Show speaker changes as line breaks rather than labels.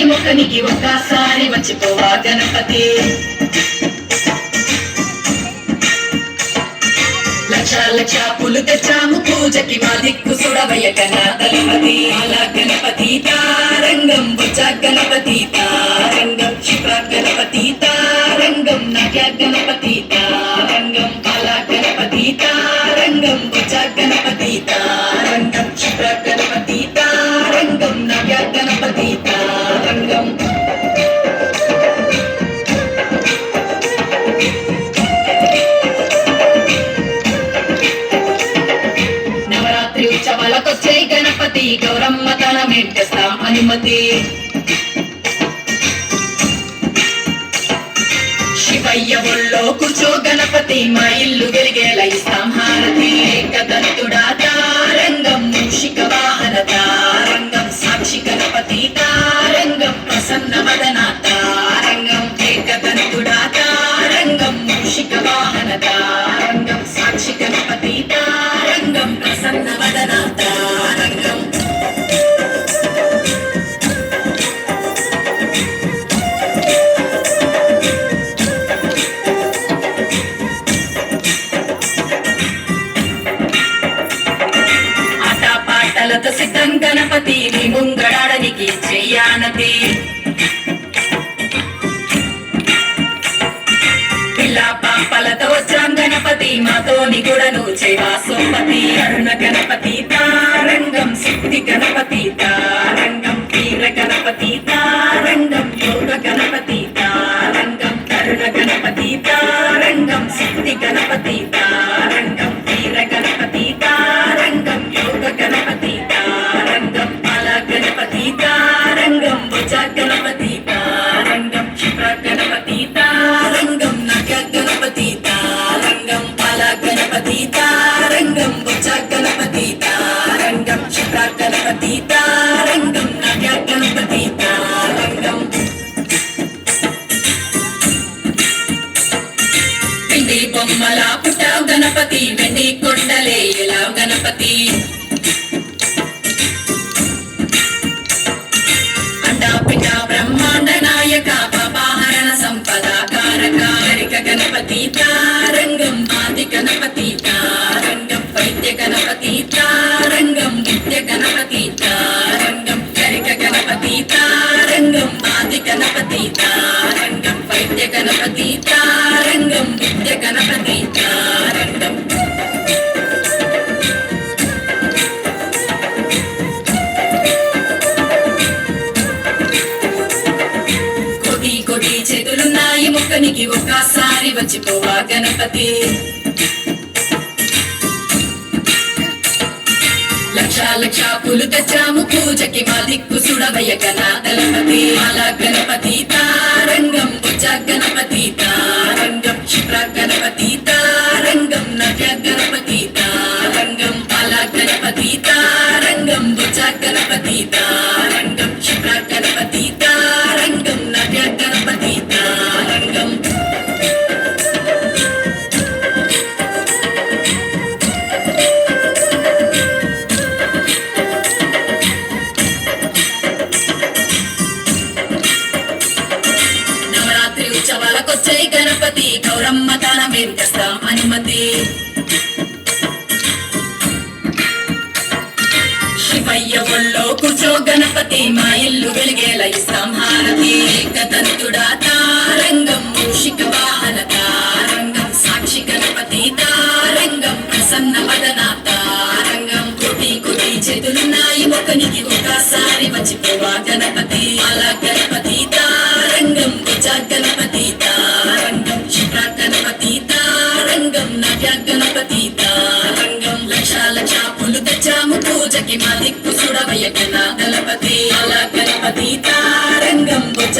మొక్కనికి ఒక్కసారి వచ్చిపోవా గణపతి. లక్ష లక్ష పూలు తెచ్చాము పూజకి మా దిక్కు సుడవయ్య గణపతి. అలా గణపతి తారంగం బొజ్జ గణపతి తారంగం క్షిప్ర గణపతి తారంగం నాట్య గణపతి తారంగం. అలా గణపతి తారంగం బొజ్జ గణపతి తారంగం క్షిప్ర గణపతి తారంగం నాట్య గణపతి తారంగం. ఉత్సవాలకొచ్చే గణపతి గౌరమ్మ తన మెట్టేస్తాం అనుమతి. శివయ్య ఒళ్ళో కూర్చో గణపతి మా ఇల్లు వెలిగేలా ఇస్తాం హారతి. ఏకదంతుడా తారంగం మూషిక వాహన తారంగం సాక్షి గణపతి తారంగం ప్రసన్న వదన తారంగం. ఏకదంతుడా తారంగం మూషిక వాహన తారంగం సాక్షి గణపతి తారంగం ప్రసన్న వదన తారంగం. ఆటపాటలతో సిద్ధం గణపతి నీ ముంగడాడనికి చెయ్యానతి. పిల్ల పాపలతో వచ్చాం గణపతి మాతోని గుడను చేవా సోమతి. అరుణ గణపతి తారంగం శక్తి గణపతి తారంగం వీర గణపతి తారంగం యోగ గణపతి తారంగం. అరుణ గణపతి తారంగం శక్తి గణపతి తారంగం వీర గణపతి తారంగం యోగ గణపతి తారంగం. అల గణపతి తారంగం భుజ గణపతి తారంగం క్షిప్ర గణపతి తారంగం నాట్య గణపతి తారంగం. అల గణపతి తారంగం భుజ గణపతి తారంగం క్షిప్ర గణపతి తారంగం నాట్య గణపతి తారంగం. పిండి బొమ్మల పుట్టావు గణపతి వెండి కొండలే ఎలా గణపతి. అండా పిండ బ్రహ్మాండ నాయక పాపాహరణ సంపద కారక. హరిక గణపతి తారంగం ఆది గణపతి తారంగం వైద్య గణపతి తారంగం నిత్య గణపతి తారంగం. హరిక గణపతి తారంగం ఆది గణపతి తారంగం వైద్య గణపతి తారంగం నిత్య గణపతి తారంగం. కోటి కోటి చేతులున్నాయి మొక్కనికి ఒక్కసారి వచ్చిపోవా గణపతి. లక్ష లక్ష పూలు తెచ్చాము పూజకి మా దిక్కు సుడవయ్య గణపతి. అలా గణపతి తారంగం బొజ్జ గణపతి తారంగం క్షిప్ర గణపతి తారంగం నాట్య గణపతి తారంగం. అలా గణపతి తారంగం బొజ్జ గణపతి తారంగం క్షిప్ర గణపతి తారంగం నాట్య గణపతి తారంగం. నవరాత్రి ఉత్సవాలకొచ్చే గణపతి గౌరమ్మ తన మెట్టేస్తాం అనుమతి. శివయ్య ఒళ్ళో కూర్చో గణపతి మా ఇల్లు వెలిగేలా ఇస్తాం హారతి. ఏకదంతుడా తారంగం మూషిక వాహన తారంగం సాక్షి గణపతి తారంగం ప్రసన్న వదన తారంగం. కోటి కోటి చేతులున్నాయి మొక్కనికి ఒక్కసారి వచ్చిపోవా గణపతి. అలా గణపతి తారంగం భుజ గణపతి తారంగం క్షిప్ర గణపతి తారంగం నాట్య గణపతి తారంగం. లక్ష లక్ష పూలు తెచ్చాము పూజకి మా దిక్కు సుడవయ్య గణపతి. అలా గణపతి తారంగం భుజ